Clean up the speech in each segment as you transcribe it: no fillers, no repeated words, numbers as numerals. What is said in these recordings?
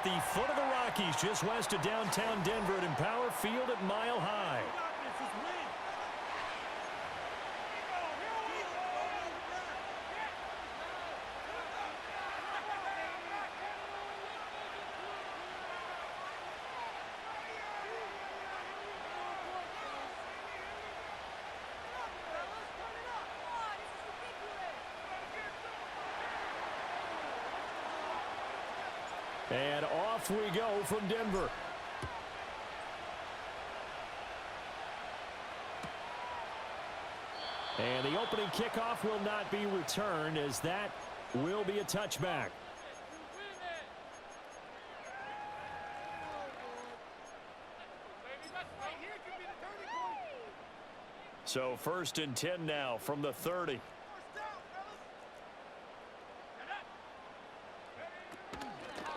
the foot of the Rockies, just west of downtown Denver at Empower Field at Mile High. And off we go from Denver. And the opening kickoff will not be returned, as that will be a touchback. So 1st and 10 now from the 30.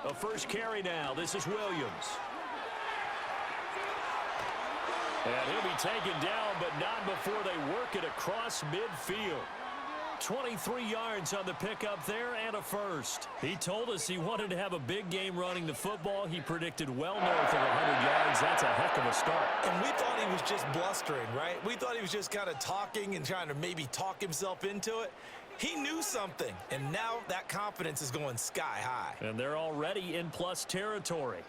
A first carry now. This is Williams. And he'll be taken down, but not before they work it across midfield. 23 yards on the pickup there and a first. He told us he wanted to have a big game running the football. He predicted well north of 100 yards. That's a heck of a start. And we thought he was just blustering, right? We thought he was just kind of talking and trying to maybe talk himself into it. He knew something, and now that confidence is going sky high. And they're already in plus territory.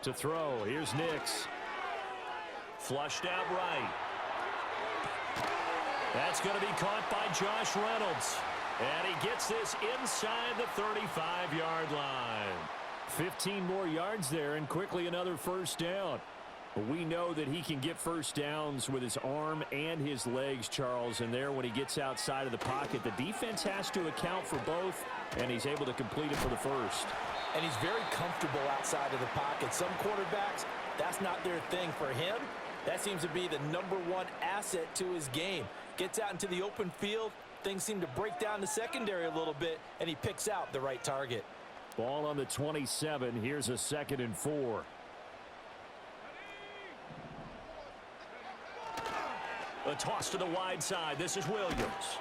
To throw, here's Nix. Flushed out right. That's going to be caught by Josh Reynolds. And he gets this inside the 35-yard line. 15 more yards there, and quickly another first down. But we know that he can get first downs with his arm and his legs, Charles. And there, when he gets outside of the pocket, the defense has to account for both, and he's able to complete it for the first. And he's very comfortable outside of the pocket. Some quarterbacks, that's not their thing. For him, that seems to be the #1 asset to his game. Gets out into the open field, things seem to break down the secondary a little bit, and he picks out the right target. Ball on the 27. Here's a 2nd and 4. A toss to the wide side. This is Williams.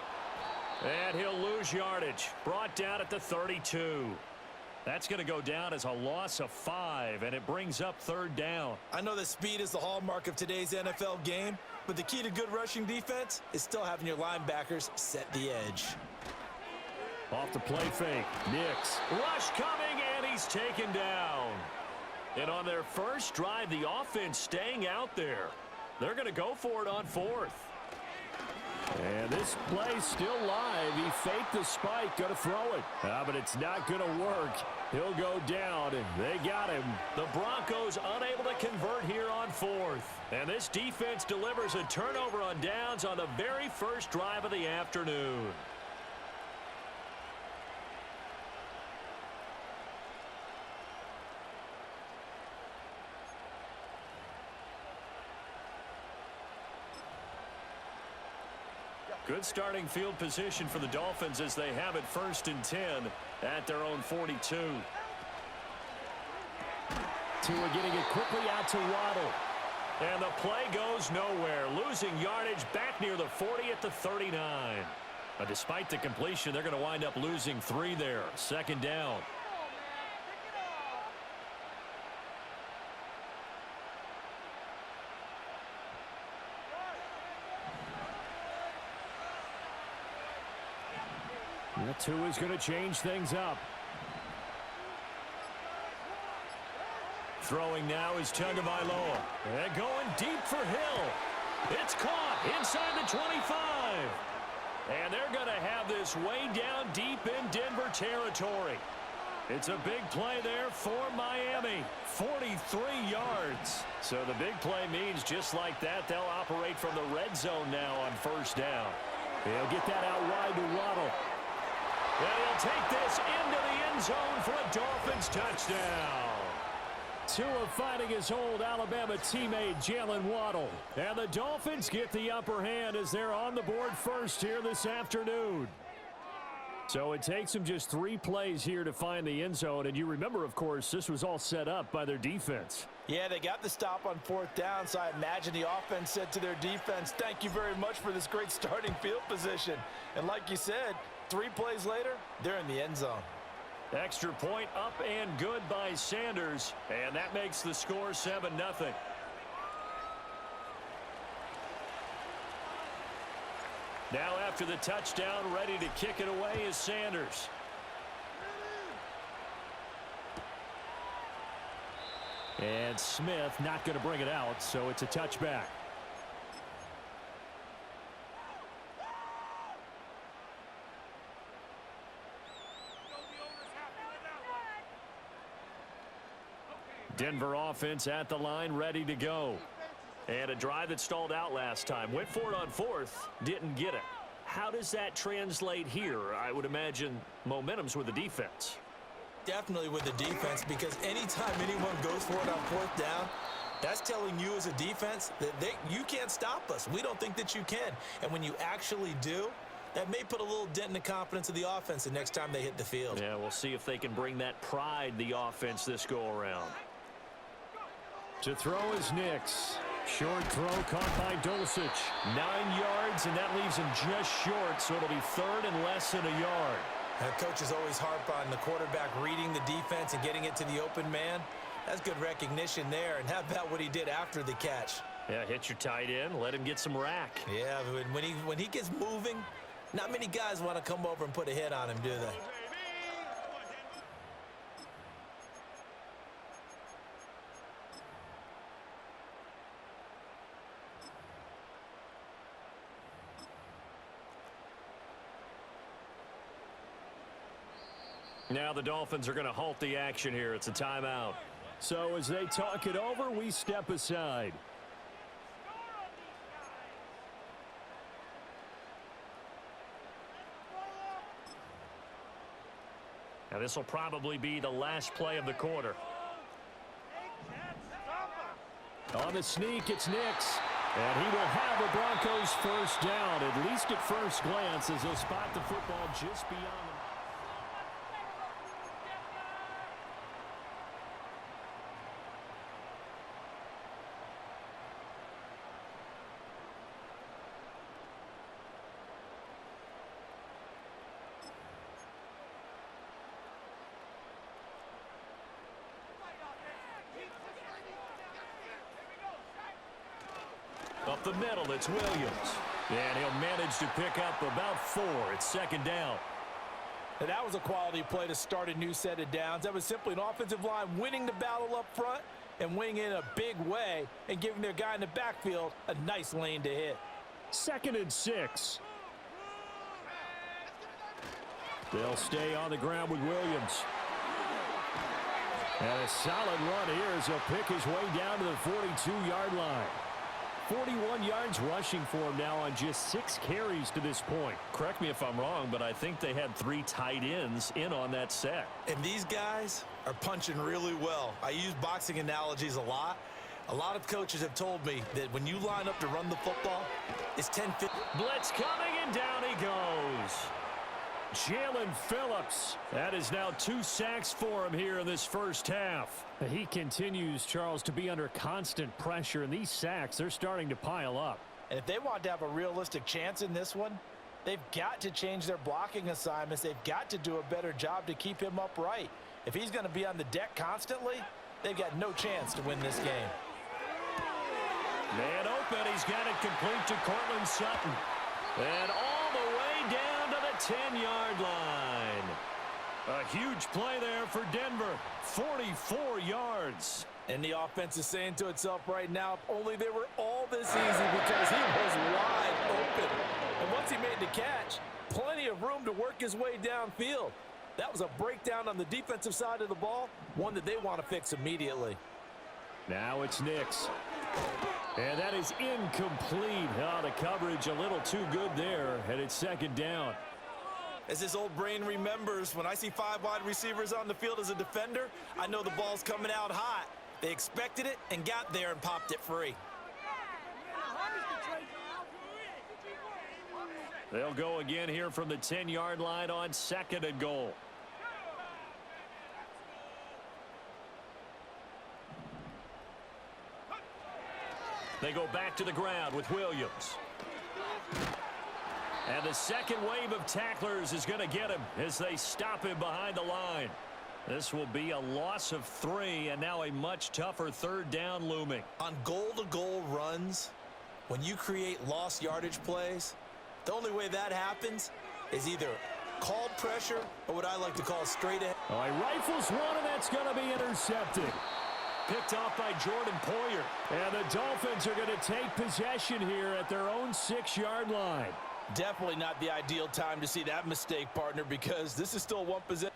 And he'll lose yardage. Brought down at the 32. That's going to go down as a loss of 5, and it brings up 3rd down. I know that speed is the hallmark of today's NFL game, but the key to good rushing defense is still having your linebackers set the edge. Off the play fake. Nix. Rush coming, and he's taken down. And on their first drive, the offense staying out there. They're going to go for it on 4th. And this play's still live. He faked the spike, going to throw it. But it's not going to work. He'll go down, and they got him. The Broncos unable to convert here on 4th. And this defense delivers a turnover on downs on the very first drive of the afternoon. Good starting field position for the Dolphins as they have it 1st and 10 at their own 42. Tua getting it quickly out to Waddle. And the play goes nowhere. Losing yardage back near the 40 at the 39. But despite the completion, they're going to wind up losing 3 there. 2nd down. Tua's going to change things up. Throwing now is Tagovailoa. And going deep for Hill. It's caught inside the 25. And they're going to have this way down deep in Denver territory. It's a big play there for Miami. 43 yards. So the big play means just like that, they'll operate from the red zone now on 1st down. They'll get that out wide to Waddle. And he'll take this into the end zone for a Dolphins touchdown. Tua finding his old Alabama teammate Jalen Waddle. And the Dolphins get the upper hand as they're on the board first here this afternoon. So it takes them just 3 plays here to find the end zone. And you remember, of course, this was all set up by their defense. Yeah, they got the stop on 4th down, so I imagine the offense said to their defense, thank you very much for this great starting field position. And like you said, 3 plays later, they're in the end zone. Extra point up and good by Sanders. And that makes the score 7-0. Now after the touchdown, ready to kick it away is Sanders. And Smith not going to bring it out, so it's a touchback. Denver offense at the line, ready to go. And a drive that stalled out last time. Went for it on 4th, didn't get it. How does that translate here? I would imagine momentum's with the defense. Definitely with the defense, because anytime anyone goes for it on 4th down, that's telling you as a defense that you can't stop us. We don't think that you can. And when you actually do, that may put a little dent in the confidence of the offense the next time they hit the field. Yeah, we'll see if they can bring that pride, the offense, this go-around. To throw is Nix. Short throw caught by Dulcich. 9 yards, and that leaves him just short, so it'll be 3rd and less than a yard. Coaches always harp on the quarterback reading the defense and getting it to the open man. That's good recognition there. And how about what he did after the catch? Yeah, hit your tight end, let him get some rack. Yeah, when he gets moving, not many guys want to come over and put a hit on him, do they? Now the Dolphins are going to halt the action here. It's a timeout. So as they talk it over, we step aside. Now this will probably be the last play of the quarter. On the sneak, it's Nix. And he will have the Broncos first down, at least at first glance, as they'll spot the football just beyond them. Up the middle, it's Williams. And he'll manage to pick up about 4. It's 2nd down. And that was a quality play to start a new set of downs. That was simply an offensive line winning the battle up front and winning in a big way and giving their guy in the backfield a nice lane to hit. 2nd and 6. They'll stay on the ground with Williams. And a solid run here as he'll pick his way down to the 42-yard line. 41 yards rushing for him now on just 6 carries to this point. Correct me if I'm wrong, but I think they had 3 tight ends in on that set. And these guys are punching really well. I use boxing analogies a lot. A lot of coaches have told me that when you line up to run the football, it's 10-15. Blitz coming, and down he goes. Jalen Phillips. That is now 2 sacks for him here in this first half. He continues, Charles, to be under constant pressure, and these sacks, they're starting to pile up. And if they want to have a realistic chance in this one, they've got to change their blocking assignments. They've got to do a better job to keep him upright. If he's going to be on the deck constantly, they've got no chance to win this game. Man open, he's got it complete to Cortland Sutton. And all the way down to the 10-yard line. A huge play there for Denver. 44 yards. And the offense is saying to itself right now, if only they were all this easy, because he was wide open. And once he made the catch, plenty of room to work his way downfield. That was a breakdown on the defensive side of the ball, one that they want to fix immediately. Now it's Nix. And that is incomplete. Oh, the coverage a little too good there, and it's 2nd down. As his old brain remembers, when I see 5 wide receivers on the field as a defender, I know the ball's coming out hot. They expected it and got there and popped it free. They'll go again here from the 10-yard line on 2nd and goal. They go back to the ground with Williams. And the second wave of tacklers is going to get him as they stop him behind the line. This will be a loss of 3, and now a much tougher 3rd down looming. On goal-to-goal runs, when you create lost yardage plays, the only way that happens is either called pressure or what I like to call straight ahead. Oh, he rifles one, and that's going to be intercepted. Picked off by Jordan Poyer. And the Dolphins are going to take possession here at their own 6-yard line. Definitely not the ideal time to see that mistake, partner, because this is still one possession.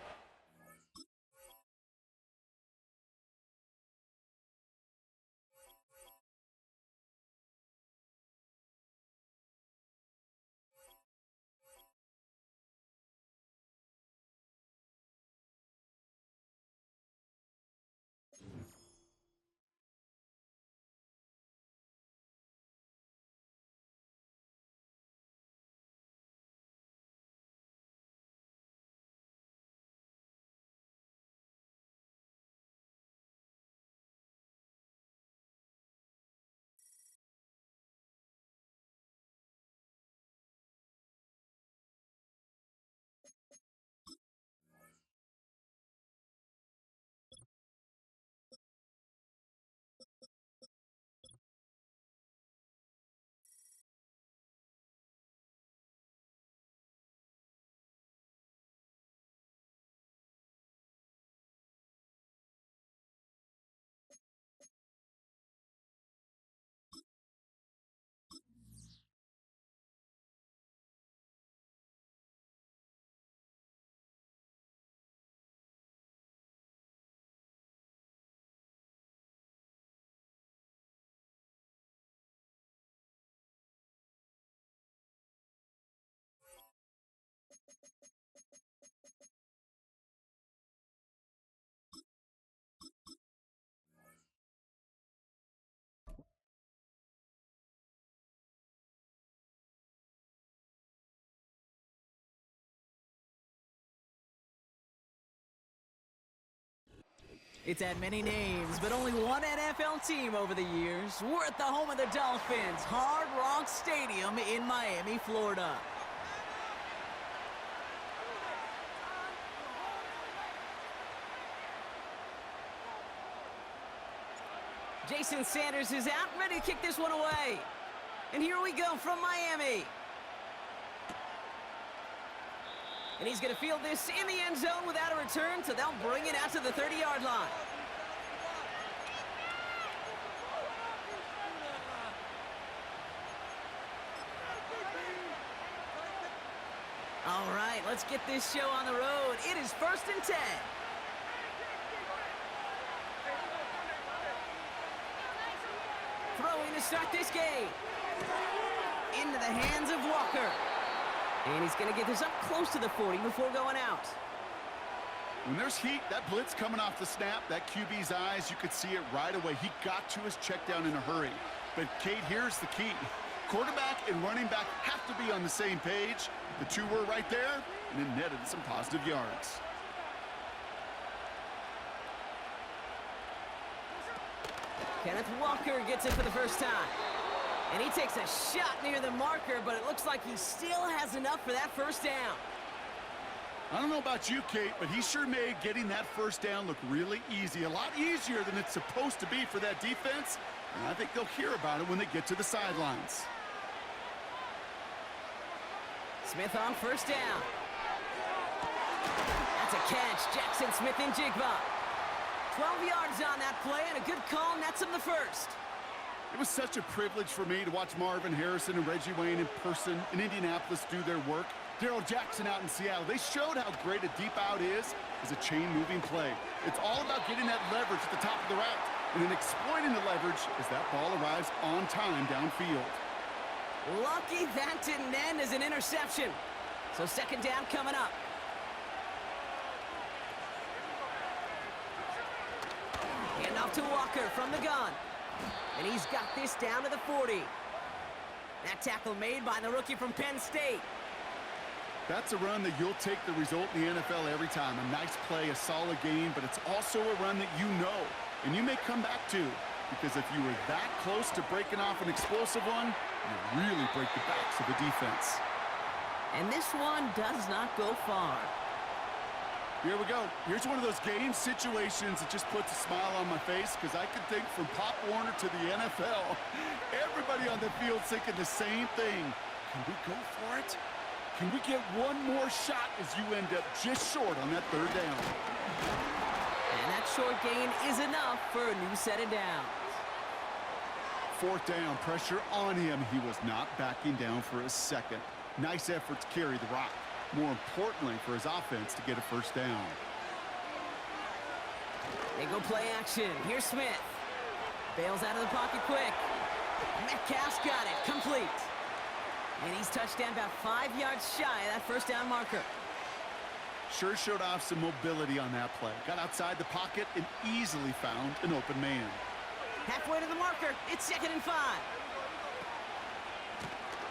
It's had many names, but only one NFL team over the years. We're at the home of the Dolphins, Hard Rock Stadium in Miami, Florida. Jason Sanders is out, ready to kick this one away. And here we go from Miami. And he's going to field this in the end zone without a return, so they'll bring it out to the 30-yard line. All right, let's get this show on the road. It is 1st and 10. Throwing to start this game. Into the hands of Walker. And he's going to get this up close to the 40 before going out. When there's heat, that blitz coming off the snap, that QB's eyes, you could see it right away. He got to his check down in a hurry. But, Kate, here's the key. Quarterback and running back have to be on the same page. The two were right there, and it netted some positive yards. Kenneth Walker gets it for the first time. And he takes a shot near the marker, but it looks like he still has enough for that first down. I don't know about you, Kate, but he sure made getting that first down look really easy. A lot easier than it's supposed to be for that defense. And I think they'll hear about it when they get to the sidelines. Smith on first down. That's a catch. Jackson Smith and Jigba. 12 yards on that play, and a good call nets him the first. It was such a privilege for me to watch Marvin Harrison and Reggie Wayne in person in Indianapolis do their work. Darrell Jackson out in Seattle, they showed how great a deep out is as a chain-moving play. It's all about getting that leverage at the top of the route and then exploiting the leverage as that ball arrives on time downfield. Lucky that didn't end as an interception. So 2nd down coming up. Hand off to Walker from the gun. And he's got this down to the 40. That tackle made by the rookie from Penn State. That's a run that you'll take the result in the NFL every time. A nice play, a solid game, but it's also a run that you know, and you may come back to. Because if you were that close to breaking off an explosive one, you really break the backs of the defense. And this one does not go far. Here we go. Here's one of those game situations that just puts a smile on my face because I can think from Pop Warner to the NFL. Everybody on the field thinking the same thing. Can we go for it? Can we get one more shot as you end up just short on that third down? And that short gain is enough for a new set of downs. Fourth down, pressure on him. He was not backing down for a second. Nice effort to carry the rock. More importantly for his offense to get a first down. They go play action. Here's Smith. Bails out of the pocket quick. Metcalf's got it. Complete. And he's touched down about 5 yards shy of that first down marker. Sure showed off some mobility on that play. Got outside the pocket and easily found an open man. Halfway to the marker. It's 2nd and 5.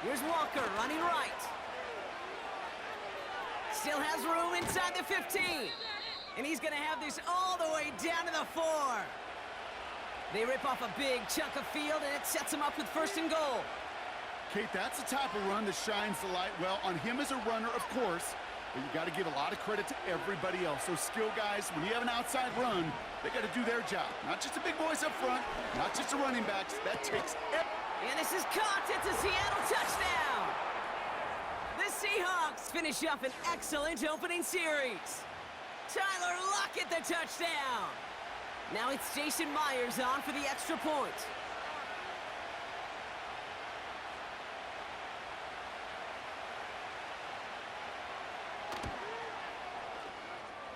Here's Walker running right. Still has room inside the 15. And he's going to have this all the way down to the 4. They rip off a big chunk of field, and it sets him up with 1st and goal. Kate, that's the type of run that shines the light well on him as a runner, of course, but you got to give a lot of credit to everybody else. Those skill guys, when you have an outside run, they got to do their job. Not just the big boys up front, not just the running backs. That takes And this is caught. It's a Seattle touchdown. The Seahawks finish up an excellent opening series. Tyler Lockett the touchdown. Now it's Jason Myers on for the extra point.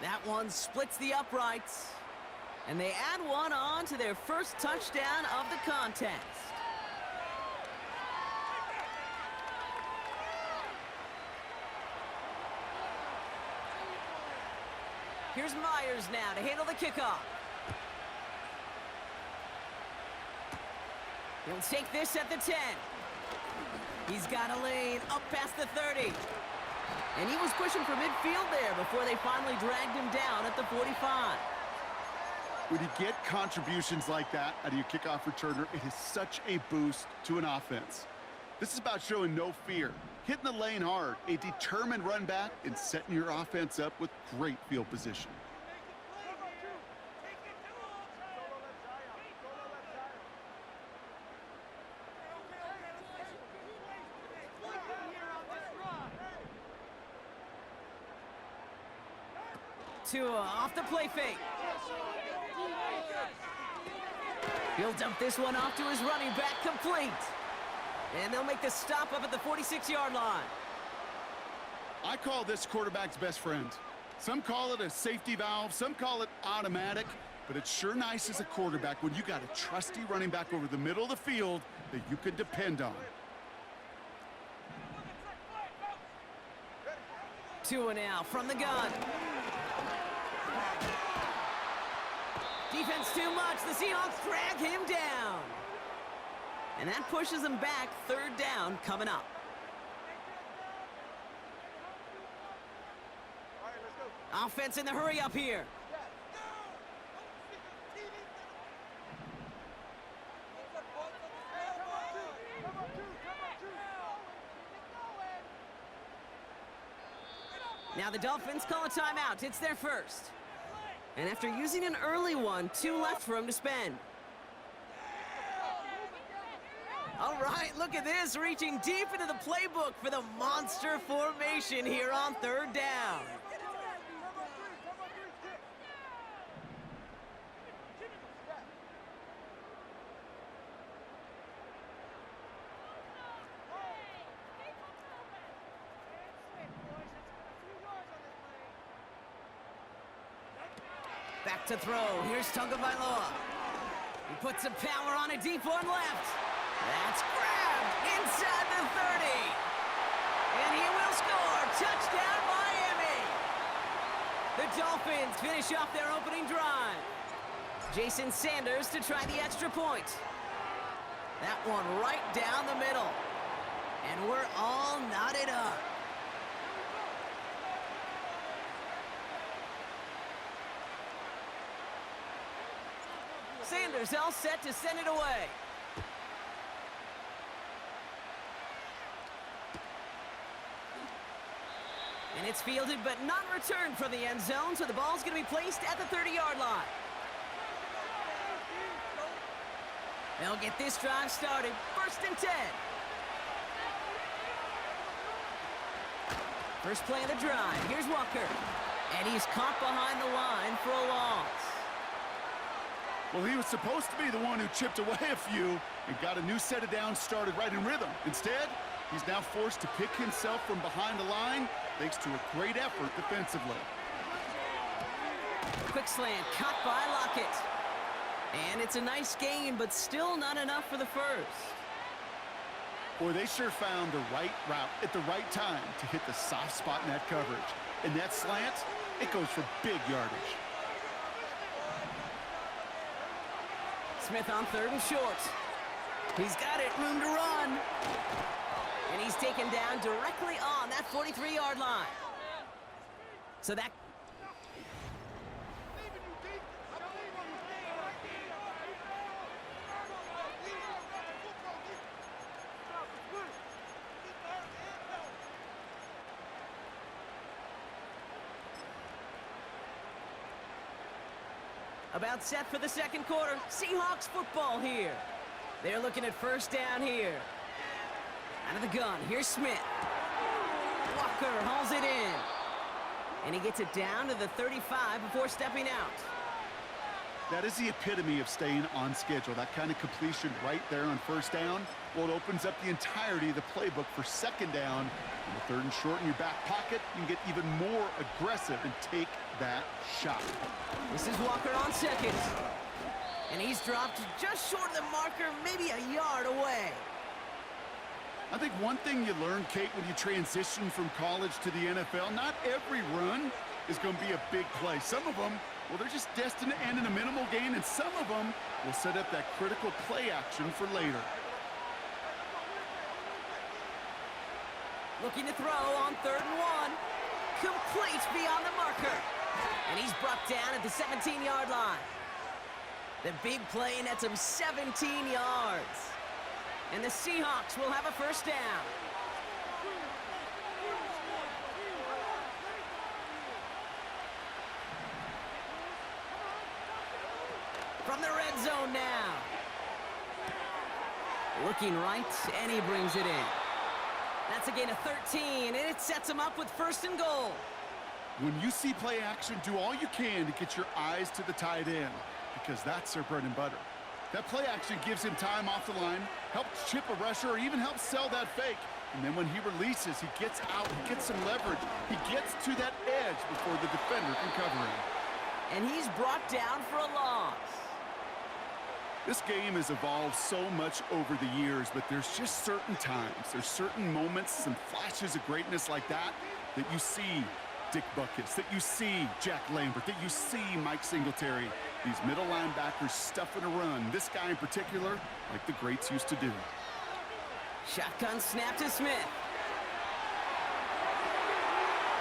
That one splits the uprights. And they add one on to their first touchdown of the contest. Here's Myers now to handle the kickoff. He'll take this at the 10. He's got a lane up past the 30. And he was pushing for midfield there before they finally dragged him down at the 45. When you get contributions like that out of your kickoff returner, it is such a boost to an offense. This is about showing no fear, hitting the lane hard, a determined run back, and setting your offense up with great field position. Tua off the play fake. He'll dump this one off to his running back, complete. And they'll make the stop up at the 46-yard line. I call this quarterback's best friend. Some call it a safety valve, some call it automatic, but it's sure nice as a quarterback when you got a trusty running back over the middle of the field that you can depend on. Tua now from the gun. Defense too much. The Seahawks drag him down. And that pushes them back. 3rd down coming up. Offense in the hurry up here. Now the Dolphins call a timeout. It's their first. And after using an early one, 2 left for him to spend. All right, look at this, reaching deep into the playbook for the monster formation here on 3rd down. Back to throw. Here's Tagovailoa. He puts some power on a deep one left. That's grabbed inside the 30. And he will score. Touchdown, Miami. The Dolphins finish off their opening drive. Jason Sanders to try the extra point. That one right down the middle. And we're all knotted up. Sanders all set to send it away. And it's fielded but not returned from the end zone, so the ball's going to be placed at the 30-yard line. They'll get this drive started. 1st and 10. First play of the drive. Here's Walker. And he's caught behind the line for a loss. Well, he was supposed to be the one who chipped away a few and got a new set of downs started right in rhythm. Instead, he's now forced to pick himself from behind the line thanks to a great effort defensively. Quick slant caught by Lockett. And it's a nice gain, but still not enough for the first. Boy, they sure found the right route at the right time to hit the soft spot in that coverage. And that slant, it goes for big yardage. Smith on 3rd and short. He's got it, room to run. And he's taken down directly on that 43-yard line. So that... About set for the 2nd quarter. Seahawks football here. They're looking at 1st down here. Out of the gun, here's Smith. Walker hauls it in. And he gets it down to the 35 before stepping out. That is the epitome of staying on schedule. That kind of completion right there on 1st down. Well, it opens up the entirety of the playbook for 2nd down. And the 3rd and short in your back pocket, you can get even more aggressive and take that shot. This is Walker on 2nd. And he's dropped just short of the marker, maybe a yard away. I think one thing you learn, Kate, when you transition from college to the NFL, not every run is going to be a big play. Some of them, well, they're just destined to end in a minimal gain, and some of them will set up that critical play action for later. Looking to throw on 3rd and 1. Complete beyond the marker. And he's brought down at the 17-yard line. The big play nets him 17 yards. And the Seahawks will have a 1st down. From the red zone now. Looking right, and he brings it in. That's a gain of 13, and it sets him up with 1st and goal. When you see play action, do all you can to get your eyes to the tight end, because that's their bread and butter. That play action gives him time off the line, helps chip a rusher, or even helps sell that fake. And then when he releases, he gets out, he gets some leverage. He gets to that edge before the defender can cover him. And he's brought down for a loss. This game has evolved so much over the years, but there's just certain times, there's certain moments, some flashes of greatness like that you see Dick Butkus, that you see Jack Lambert, that you see Mike Singletary. These middle linebackers stuffing a run. This guy in particular, like the greats used to do. Shotgun snap to Smith.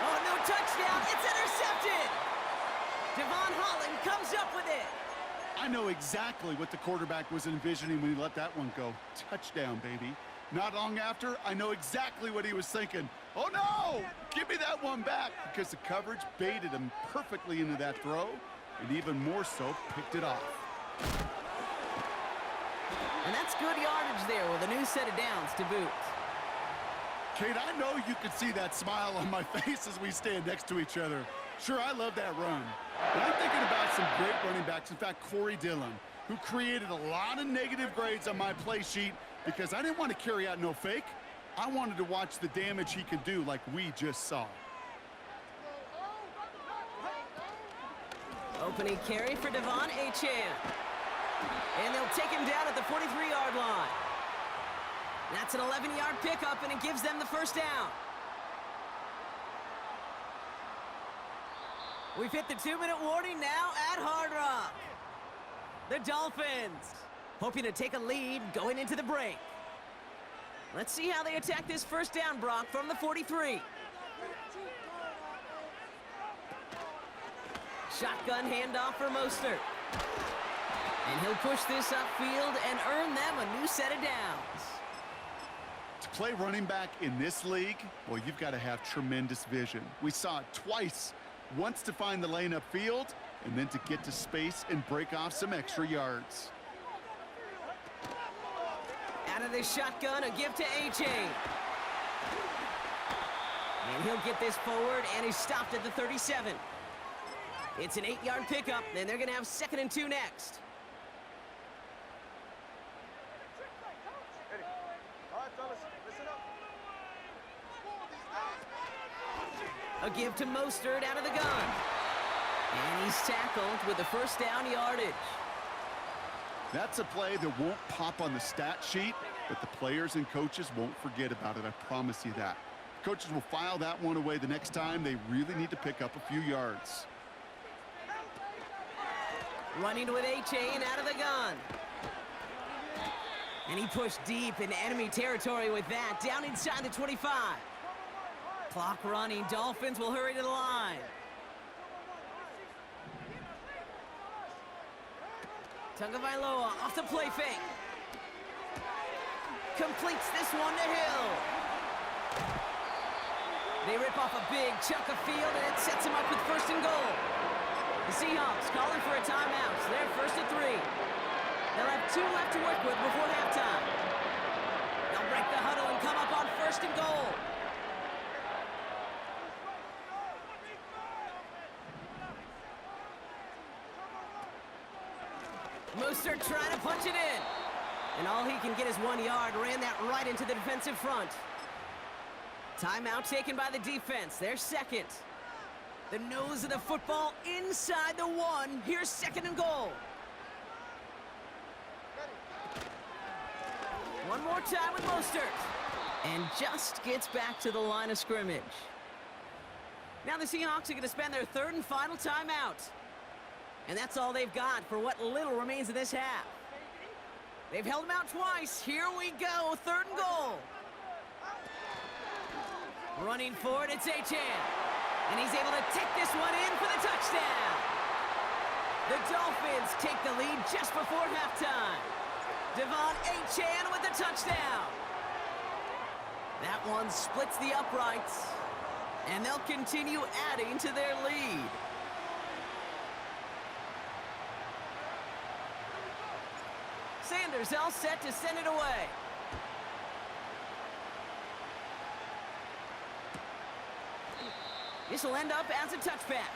Oh, no touchdown. It's intercepted. Devon Holland comes up with it. I know exactly what the quarterback was envisioning when he let that one go. Touchdown, baby. Not long after, I know exactly what he was thinking. Oh, no! Give me that one back, because the coverage baited him perfectly into that throw, and even more so, picked it off. And that's good yardage there with a new set of downs to boot. Kate, I know you can see that smile on my face as we stand next to each other. Sure, I love that run. But I'm thinking about some great running backs. In fact, Corey Dillon, who created a lot of negative grades on my play sheet because I didn't want to carry out no fake. I wanted to watch the damage he could do like we just saw. Opening carry for Devon Achane. And they'll take him down at the 43-yard line. That's an 11-yard pickup, and it gives them the 1st down. We've hit the 2-minute warning now at Hard Rock. The Dolphins hoping to take a lead going into the break. Let's see how they attack this 1st down, Brock, from the 43. Shotgun handoff for Mostert. And he'll push this upfield and earn them a new set of downs. To play running back in this league, well, you've got to have tremendous vision. We saw it twice. Once to find the lane upfield, and then to get to space and break off some extra yards. Out of the shotgun, a give to A-Chain. And he'll get this forward, and he's stopped at the 37. It's an 8-yard pickup, and they're going to have 2nd and 2 next. A give to Mostert out of the gun. And he's tackled with the first down yardage. That's a play that won't pop on the stat sheet, but the players and coaches won't forget about it, I promise you that. Coaches will file that one away the next time they really need to pick up a few yards. Running with A-Chain out of the gun. And he pushed deep into enemy territory with that, down inside the 25. Clock running, Dolphins will hurry to the line. Tagovailoa off the play fake. Completes this one to Hill. They rip off a big chunk of field, and it sets him up with 1st and goal. The Seahawks calling for a timeout. So they're 1st and 3. They'll have 2 left to work with before halftime. They'll break the huddle and come up on 1st and goal. Mostert trying to punch it in. And all he can get is 1 yard. Ran that right into the defensive front. Timeout taken by the defense. They're 2nd. The nose of the football inside the 1. Here's 2nd and goal. One more time with Mostert. And just gets back to the line of scrimmage. Now the Seahawks are going to spend their 3rd and final timeout. And that's all they've got for what little remains of this half. They've held him out twice. Here we go, 3rd and goal. Running forward, it's A-Chan. And he's able to take this one in for the touchdown. The Dolphins take the lead just before halftime. Devon A-Chan with the touchdown. That one splits the uprights. And they'll continue adding to their lead. Sanders all set to send it away. This will end up as a touchback.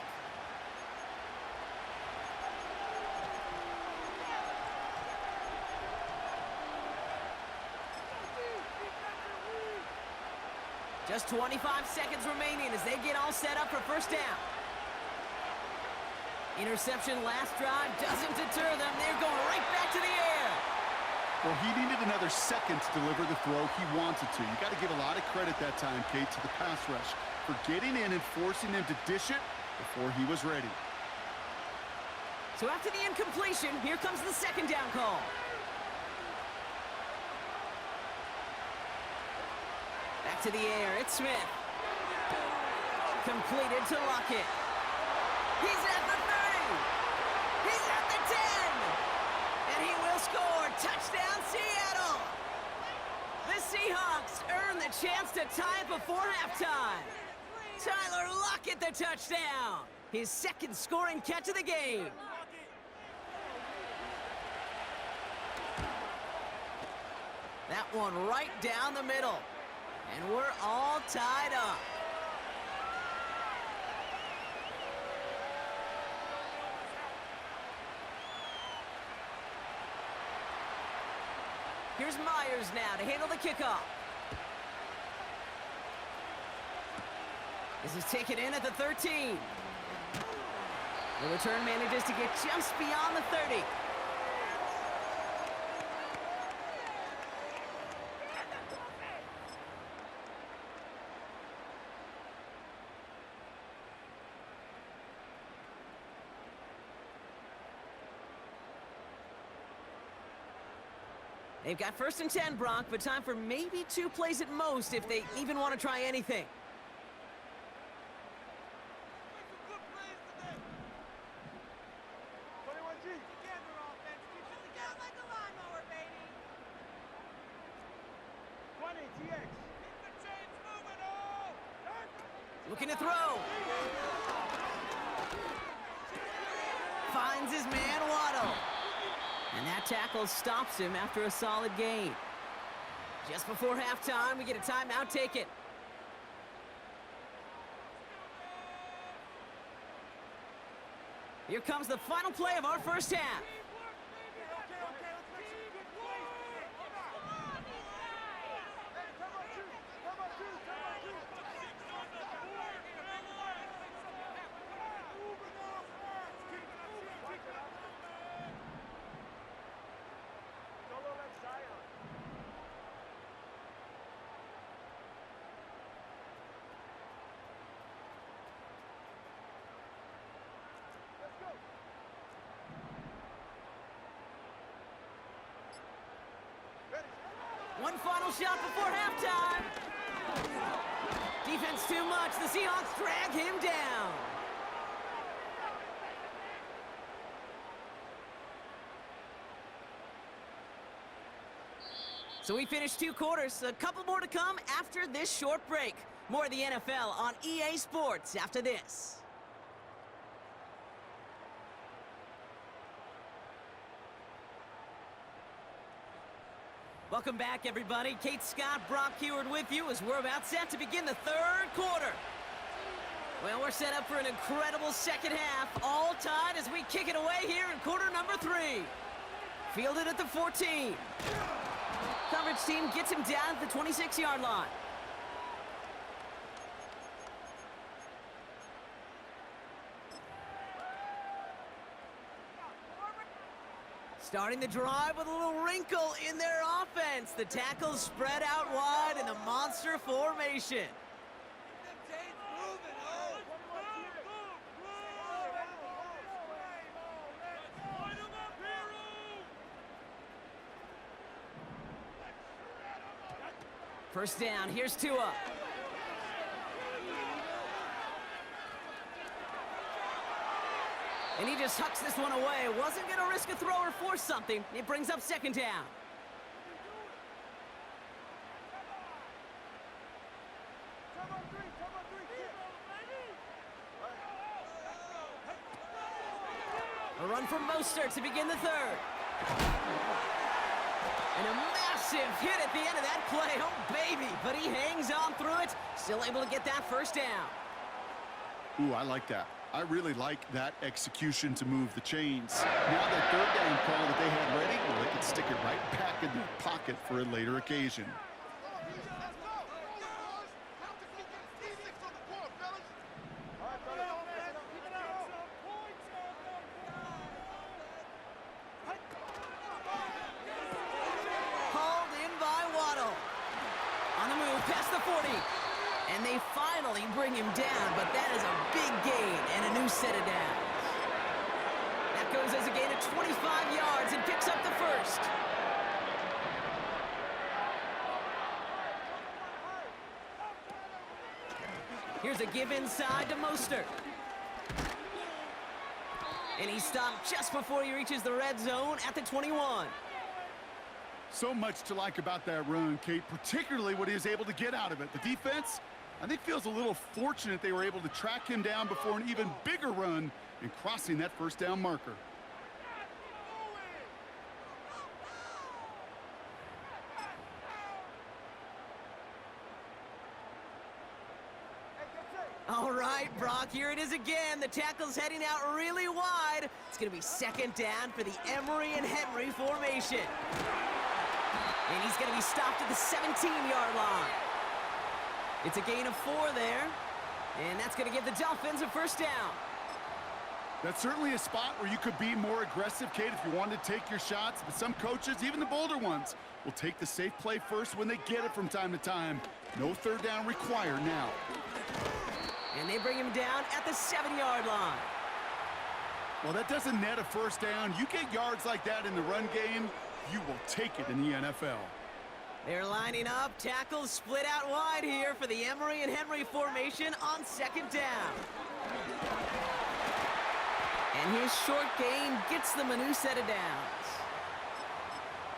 Just 25 seconds remaining as they get all set up for 1st down. Interception last drive doesn't deter them. They're going right back to the air. Well, he needed another second to deliver the throw he wanted to. You got to give a lot of credit that time, Kate, to the pass rush for getting in and forcing him to dish it before he was ready. So after the incompletion, here comes the 2nd down call. Back to the air, it's Smith. Completed to Lockett. He's at the 30. He's at the 10. And he will score. Touchdown, Seattle. The Seahawks earn the chance to tie it before halftime. Tyler Lockett the touchdown. His 2nd scoring catch of the game. That one right down the middle. And we're all tied up. Here's Myers now to handle the kickoff. This is taken in at the 13. The return manages to get just beyond the 30. They've got 1st and 10, Brock, but time for maybe 2 plays at most if they even want to try anything. Looking to throw. Finds his man, Waddle. And that tackle stops him after a solid gain. Just before halftime, we get a timeout taken. Here comes the final play of our first half. One final shot before halftime. Defense too much. The Seahawks drag him down. So we finished 2 quarters. A couple more to come after this short break. More of the NFL on EA Sports after this. Welcome back, everybody. Kate Scott, Brock Heward with you as we're about set to begin the 3rd quarter. Well, we're set up for an incredible second half, all tied as we kick it away here in quarter number 3. Fielded at the 14. Coverage team gets him down at the 26-yard line. Starting the drive with a little wrinkle in their offense. The tackles spread out wide in the monster formation. First down, here's Tua. And he just hucks this one away. Wasn't going to risk a throw or force something. It brings up second down. A run from Mostert to begin the 3rd. And a massive hit at the end of that play. Oh, baby. But he hangs on through it. Still able to get that first down. Ooh, I like that. I really like that execution to move the chains. Now that 3rd down call that they had ready, well, they can stick it right back in their pocket for a later occasion. Hauled in by Waddle. On the move, past the 40. And they finally bring him down, but that is a big gain and a new set of downs. That goes as a gain of 25 yards and picks up the first. Here's a give inside to Mostert. And he stopped just before he reaches the red zone at the 21. So much to like about that run, Kate, particularly what he was able to get out of it. The defense, I think, feels a little fortunate they were able to track him down before an even bigger run in crossing that first down marker. All right, Brock, here it is again. The tackle's heading out really wide. It's going to be second down for the Emery and Henry formation. And he's going to be stopped at the 17-yard line. It's a gain of 4 there. And that's going to give the Dolphins a first down. That's certainly a spot where you could be more aggressive, Kate, if you wanted to take your shots. But some coaches, even the bolder ones, will take the safe play first when they get it from time to time. No 3rd down required now. And they bring him down at the 7-yard line. Well, that doesn't net a first down. You get yards like that in the run game, you will take it in the NFL. They're lining up. Tackles split out wide here for the Emery and Henry formation on second down. And his short gain gets them a new set of downs.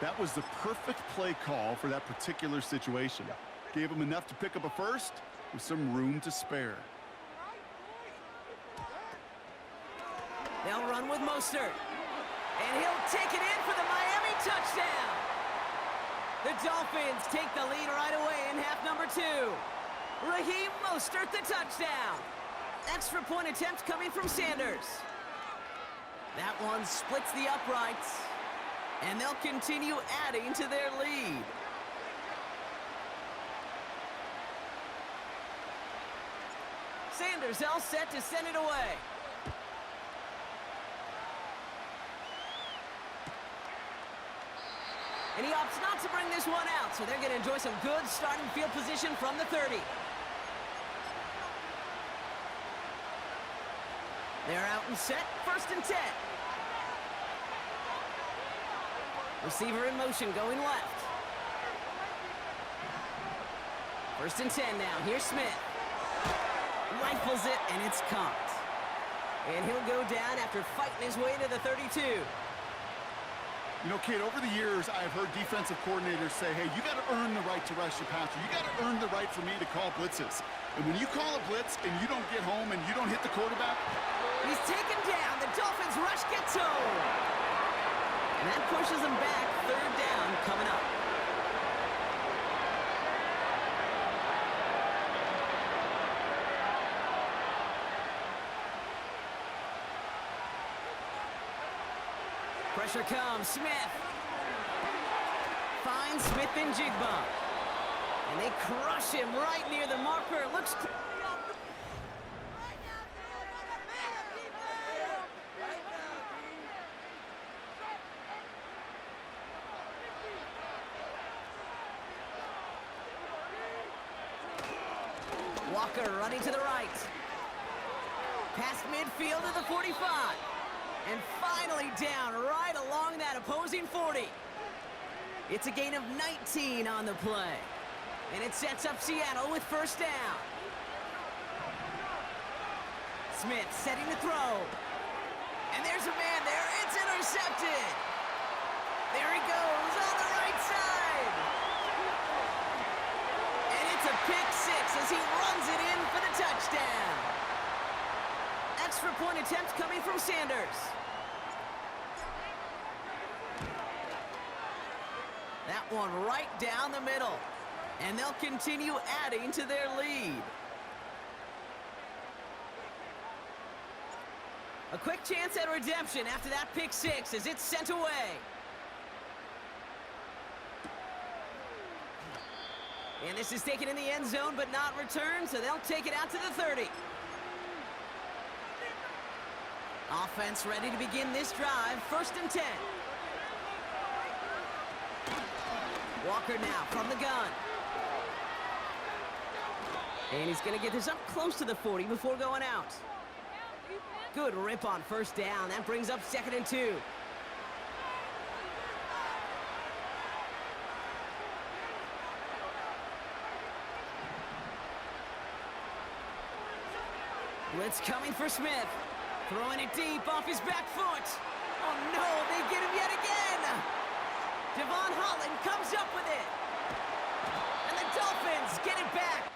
That was the perfect play call for that particular situation. Gave him enough to pick up a first with some room to spare. They'll run with Mostert. And he'll take it in for the Miami touchdown. The Dolphins take the lead right away in half number 2. Raheem Mostert, the touchdown. Extra point attempt coming from Sanders. That one splits the uprights. And they'll continue adding to their lead. Sanders all set to send it away. And he opts not to bring this one out, so they're going to enjoy some good starting field position from the 30. They're out and set, 1st and 10. Receiver in motion, going left. 1st and 10 now. Here's Smith. Rifles it, and it's caught. And he'll go down after fighting his way to the 32. You know, kid, over the years, I've heard defensive coordinators say, hey, you got to earn the right to rush your passer. You got to earn the right for me to call blitzes. And when you call a blitz and you don't get home and you don't hit the quarterback, he's taken down. The Dolphins rush gets home. And that pushes him back. 3rd down coming up. Pressure comes. Smith. Finds Smith and Jigba. And they crush him right near the marker. Looks... Walker running to the right. Past midfield to the 45. And finally down right along that opposing 40. It's a gain of 19 on the play. And it sets up Seattle with 1st down. Smith setting to throw. And there's a man there. It's intercepted. There he goes on the right side. And it's a pick 6 as he runs it in for the touchdown. Extra point attempt coming from Sanders. That one right down the middle. And they'll continue adding to their lead. A quick chance at redemption after that pick 6 as it's sent away. And this is taken in the end zone but not returned, so they'll take it out to the 30. Offense ready to begin this drive. 1st and 10. Walker now from the gun. And he's going to get this up close to the 40 before going out. Good rip on 1st down. That brings up 2nd and 2. Blitz coming for Smith. Throwing it deep off his back foot. Oh no, they get him yet again. Devon Holland comes up with it. And the Dolphins get it back.